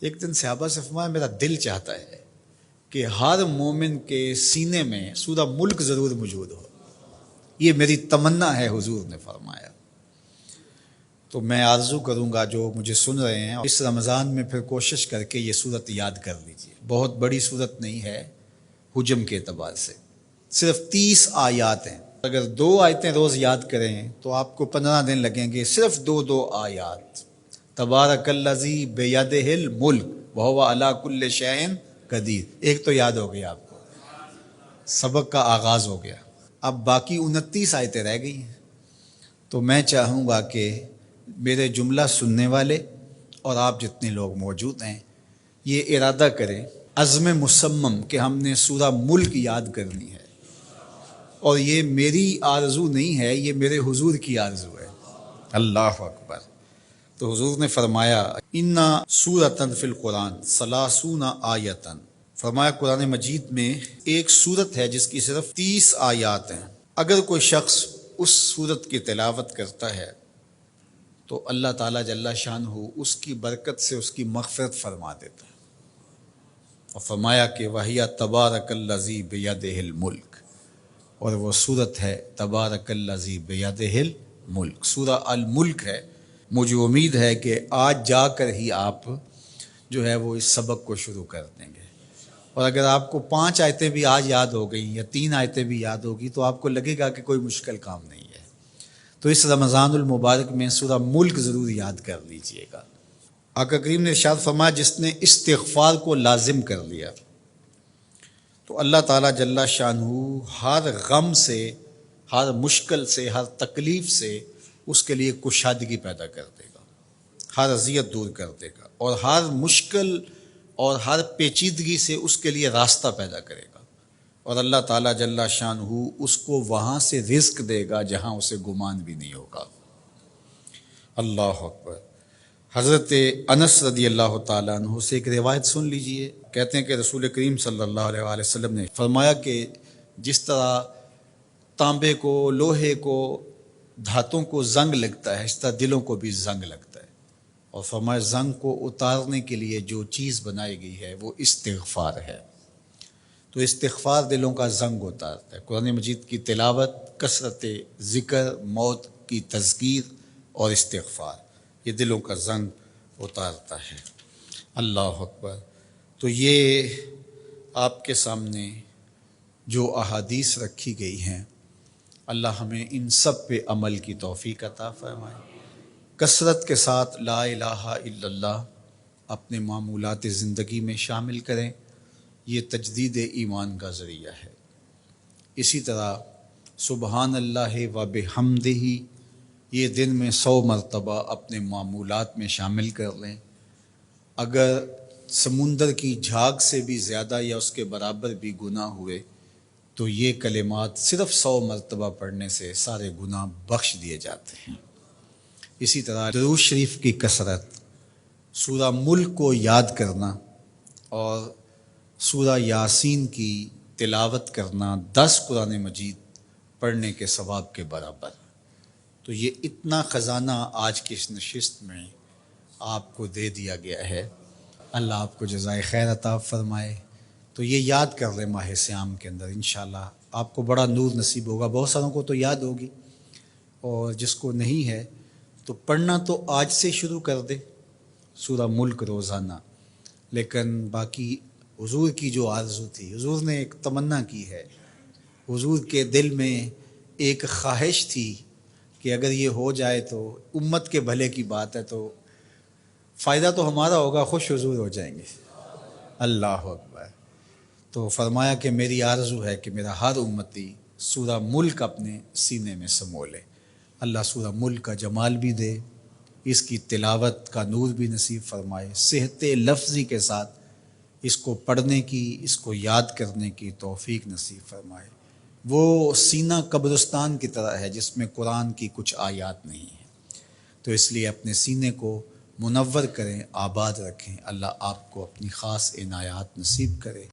ایک دن صحابہ سے فرمایا میرا دل چاہتا ہے کہ ہر مومن کے سینے میں سورہ ملک ضرور موجود ہو، یہ میری تمنا ہے، حضور نے فرمایا۔ تو میں آرزو کروں گا جو مجھے سن رہے ہیں اس رمضان میں پھر کوشش کر کے یہ صورت یاد کر لیجیے۔ بہت بڑی صورت نہیں ہے حجم کے اعتبار سے، صرف 30 آیات ہیں۔ اگر 2 آیتیں روز یاد کریں تو آپ کو 15 دن لگیں گے، صرف 2 آیات۔ تبارک الذی بیدہ الملک وہو علی کل شیء قدیر، ایک تو یاد ہو گیا، آپ کو سبق کا آغاز ہو گیا۔ اب باقی 29 آیتیں رہ گئی ہیں، تو میں چاہوں گا کہ میرے جملہ سننے والے اور آپ جتنے لوگ موجود ہیں یہ ارادہ کریں، عزم مصمم کہ ہم نے سورہ ملک یاد کرنی ہے، اور یہ میری آرزو نہیں ہے، یہ میرے حضور کی آرزو ہے۔ اللہ اکبر۔ تو حضور نے فرمایا انا سورۃ فی القرآن 30 آیۃ، فرمایا قرآن مجید میں ایک سورت ہے جس کی صرف 30 آیات ہیں۔ اگر کوئی شخص اس سورت کی تلاوت کرتا ہے تو اللہ تعالیٰ جل شانہ اس کی برکت سے اس کی مغفرت فرما دیتا ہے، اور فرمایا کہ وَهِيَ تَبَارَكَ الَّذِي بِيَدِهِ الْمُلْكُ، اور وہ سورت ہے تبارک الذی بیدہ الملک، سورہ الملک ہے۔ مجھے امید ہے کہ آج جا کر ہی آپ جو ہے وہ اس سبق کو شروع کر دیں گے، اور اگر آپ کو 5 آیتیں بھی آج یاد ہو گئیں یا 3 آیتیں بھی یاد ہوگی تو آپ کو لگے گا کہ کوئی مشکل کام نہیں ہے۔ تو اس رمضان المبارک میں سورہ ملک ضرور یاد کر لیجئے گا۔ آقا کریم نے ارشاد فرمایا جس نے استغفار کو لازم کر لیا تو اللہ تعالیٰ جل شانہ ہر غم سے، ہر مشکل سے، ہر تکلیف سے اس کے لیے کشادگی پیدا کر دے گا، ہر اذیت دور کر دے گا، اور ہر مشکل اور ہر پیچیدگی سے اس کے لیے راستہ پیدا کرے گا، اور اللہ تعالیٰ جل شانہ اس کو وہاں سے رزق دے گا جہاں اسے گمان بھی نہیں ہوگا۔ اللہ اکبر۔ حضرت انس رضی اللہ تعالیٰ عنہ سے ایک روایت سن لیجئے۔ کہتے ہیں کہ رسول کریم صلی اللہ علیہ وآلہ وسلم نے فرمایا کہ جس طرح تانبے کو، لوہے کو، دھاتوں کو زنگ لگتا ہے، اس طرح دلوں کو بھی زنگ لگتا ہے، اور فرمایا زنگ کو اتارنے کے لیے جو چیز بنائی گئی ہے وہ استغفار ہے۔ تو استغفار دلوں کا زنگ اتارتا ہے۔ قرآن مجید کی تلاوت، کثرت ذکر، موت کی تذکیر اور استغفار، یہ دلوں کا زنگ اتارتا ہے۔ اللہ اکبر۔ تو یہ آپ کے سامنے جو احادیث رکھی گئی ہیں، اللہ ہمیں ان سب پہ عمل کی توفیق عطا فرمائے۔ کثرت کے ساتھ لا الہ الا اللہ اپنے معمولات زندگی میں شامل کریں، یہ تجدید ایمان کا ذریعہ ہے۔ اسی طرح سبحان اللہ و بحمدہ یہ دن میں 100 مرتبہ اپنے معمولات میں شامل کر لیں۔ اگر سمندر کی جھاگ سے بھی زیادہ یا اس کے برابر بھی گناہ ہوئے تو یہ کلمات صرف 100 مرتبہ پڑھنے سے سارے گناہ بخش دیے جاتے ہیں۔ اسی طرح درود شریف کی کثرت، سورہ ملک کو یاد کرنا اور سورہ یاسین کی تلاوت کرنا 10 قرآن مجید پڑھنے کے ثواب کے برابر۔ تو یہ اتنا خزانہ آج کی اس نشست میں آپ کو دے دیا گیا ہے، اللہ آپ کو جزائے خیر عطا فرمائے۔ تو یہ یاد کر لیں ماہ صیام کے اندر، انشاءاللہ آپ کو بڑا نور نصیب ہوگا۔ بہت ساروں کو تو یاد ہوگی، اور جس کو نہیں ہے تو پڑھنا تو آج سے شروع کر دے سورہ ملک روزانہ۔ لیکن باقی حضور کی جو آرزو تھی، حضور نے ایک تمنا کی ہے، حضور کے دل میں ایک خواہش تھی کہ اگر یہ ہو جائے تو امت کے بھلے کی بات ہے، تو فائدہ تو ہمارا ہوگا، خوش حضور ہو جائیں گے۔ اللہ اکبر۔ تو فرمایا کہ میری آرزو ہے کہ میرا ہر امتی سورہ ملک اپنے سینے میں سمو لے۔ اللہ سورہ ملک کا جمال بھی دے، اس کی تلاوت کا نور بھی نصیب فرمائے، صحت لفظی کے ساتھ اس کو پڑھنے کی، اس کو یاد کرنے کی توفیق نصیب فرمائے۔ وہ سینہ قبرستان کی طرح ہے جس میں قرآن کی کچھ آیات نہیں ہیں، تو اس لیے اپنے سینے کو منور کریں، آباد رکھیں۔ اللہ آپ کو اپنی خاص عنایات نصیب کرے۔